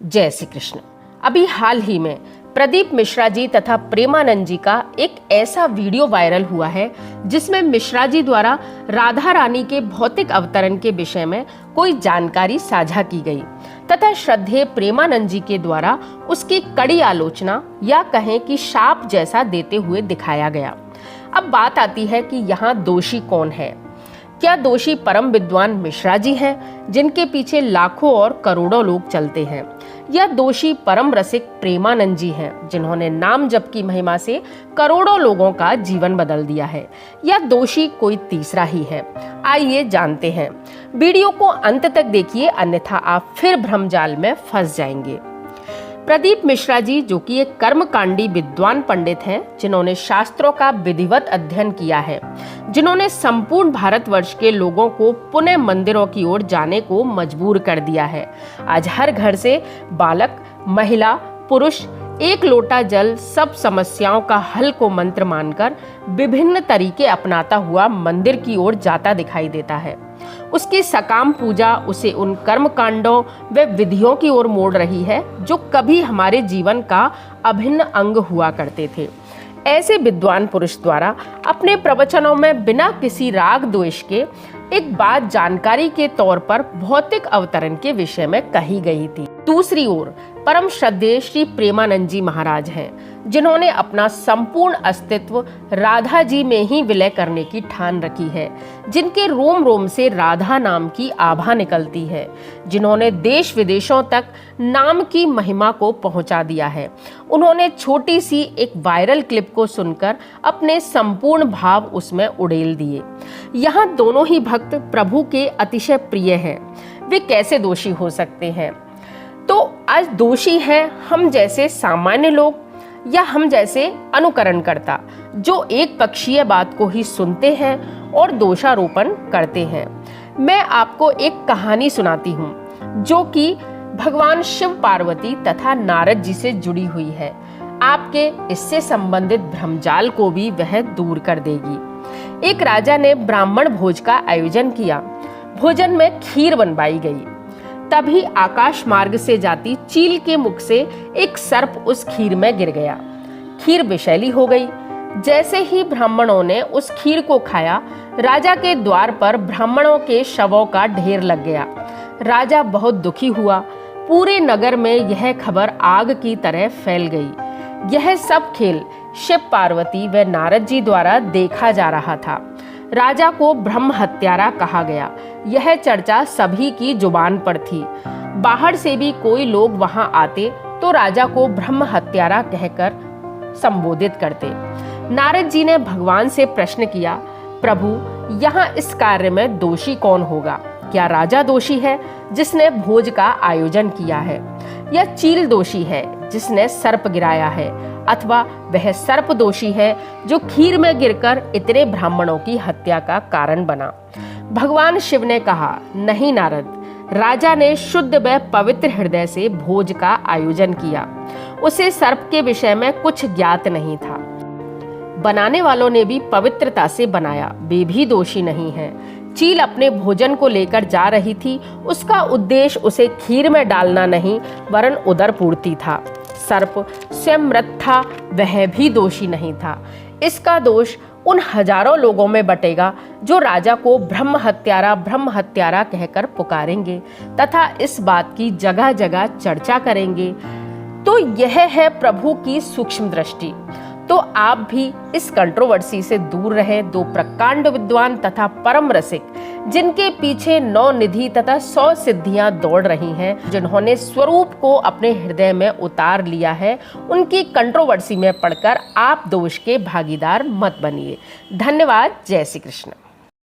जय श्री कृष्ण। अभी हाल ही में प्रदीप मिश्रा जी तथा प्रेमानंद जी का एक ऐसा वीडियो वायरल हुआ है जिसमें मिश्रा जी द्वारा राधा रानी के भौतिक अवतरण के विषय में कोई जानकारी साझा की गई तथा श्रद्धेय प्रेमानंद जी के द्वारा उसकी कड़ी आलोचना या कहें कि शाप जैसा देते हुए दिखाया गया। अब बात आती है कि यहाँ दोषी कौन है। क्या दोषी परम विद्वान मिश्रा जी हैं जिनके पीछे लाखों और करोड़ों लोग चलते हैं, या दोषी परम रसिक प्रेमानंद जी हैं जिन्होंने नाम जप की महिमा से करोड़ों लोगों का जीवन बदल दिया है, या दोषी कोई तीसरा ही है। आइए जानते हैं। वीडियो को अंत तक देखिए, अन्यथा आप फिर भ्रमजाल में फंस जाएंगे। प्रदीप मिश्रा जी जो कि एक कर्मकांडी विद्वान पंडित हैं, जिन्होंने शास्त्रों का विधिवत अध्ययन किया है, जिन्होंने संपूर्ण भारतवर्ष के लोगों को पुनः मंदिरों की ओर जाने को मजबूर कर दिया है। आज हर घर से बालक, महिला, पुरुष एक लोटा जल सब समस्याओं का हल को मंत्र मानकर विभिन्न तरीके अपनाता हुआ मंदिर की ओर जाता दिखाई देता है। उसकी सकाम पूजा उसे उन कर्म कांडों व विधियों की ओर मोड़ रही है जो कभी हमारे जीवन का अभिन्न अंग हुआ करते थे। ऐसे विद्वान पुरुष द्वारा अपने प्रवचनों में बिना किसी राग द्वेष के एक बात जानकारी के तौर पर भौतिक अवतरण के विषय में कही गई थी। दूसरी ओर परम श्रद्धेय श्री प्रेमानंद जी महाराज हैं, जिन्होंने अपना संपूर्ण अस्तित्व राधा जी में ही विलय करने की ठान रखी है, जिनके रोम रोम से राधा नाम की आभा निकलती है, जिन्होंने देश विदेशों तक नाम की महिमा को पहुंचा दिया है। उन्होंने छोटी सी एक वायरल क्लिप को सुनकर अपने संपूर्ण भाव उसमें उड़ेल दिए। यहाँ दोनों ही भक्त प्रभु के अतिशय प्रिय हैं। वे कैसे दोषी हो सकते हैं? तो आज दोषी है हम जैसे सामान्य लोग या हम जैसे अनुकरणकर्ता जो एक पक्षीय बात को ही सुनते हैं और दोषारोपण करते हैं। मैं आपको एक कहानी सुनाती हूँ जो कि भगवान शिव पार्वती तथा नारद जी से जुड़ी हुई है। आपके इससे संबंधित भ्रमजाल को भी वह दूर कर देगी। एक राजा ने ब्राह्मण भोज का आयोजन किया। भोजन में खीर बनवाई गई। तभी आकाश मार्ग से जाती चील के मुख से एक सर्प उस खीर में गिर गया। खीर विषैली हो गई। जैसे ही ब्राह्मणों ने उस खीर को खाया, राजा के द्वार पर ब्राह्मणों के शवों का ढेर लग गया। राजा बहुत दुखी हुआ। पूरे नगर में यह खबर आग की तरह फैल गई। यह सब खेल शिव पार्वती व नारद जी द्वारा देखा जा रहा था। राजा को ब्रह्म हत्यारा कहा गया। यह चर्चा सभी की जुबान पर थी। बाहर से भी कोई लोग वहां आते तो राजा को ब्रह्म हत्यारा कहकर संबोधित करते। नारद जी ने भगवान से प्रश्न किया, प्रभु यहाँ इस कार्य में दोषी कौन होगा? क्या राजा दोषी है जिसने भोज का आयोजन किया है, या चील दोषी है जिसने सर्प गिराया है, अथवा वह सर्प दोषी है जो खीर में गिरकर इतने ब्राह्मणों की हत्या का कारण बना? भगवान शिव ने कहा, नहीं नारद, राजा ने शुद्ध व पवित्र हृदय से भोज का आयोजन किया। उसे सर्प के विषय में कुछ ज्ञात नहीं था। बनाने वालों ने भी पवित्रता से बनाया, वे भी दोषी नहीं हैं। चील अपने भोजन को लेकर जा रही थी। उसका उद्देश्य उसे खीर में डालना नहीं वरन उदर पूर्ति था। सर्प स्वयं मृत था, वह भी दोषी नहीं था। इसका दोष उन हजारों लोगों में बटेगा जो राजा को ब्रह्म हत्यारा कहकर पुकारेंगे तथा इस बात की जगह जगह चर्चा करेंगे। तो यह है प्रभु की सूक्ष्म दृष्टि। तो आप भी इस कंट्रोवर्सी से दूर रहें। दो प्रकांड विद्वान तथा परम रसिक जिनके पीछे 9 निधि तथा 100 सिद्धियां दौड़ रही हैं, जिन्होंने स्वरूप को अपने हृदय में उतार लिया है, उनकी कंट्रोवर्सी में पड़कर आप दोष के भागीदार मत बनिए। धन्यवाद। जय श्री कृष्ण।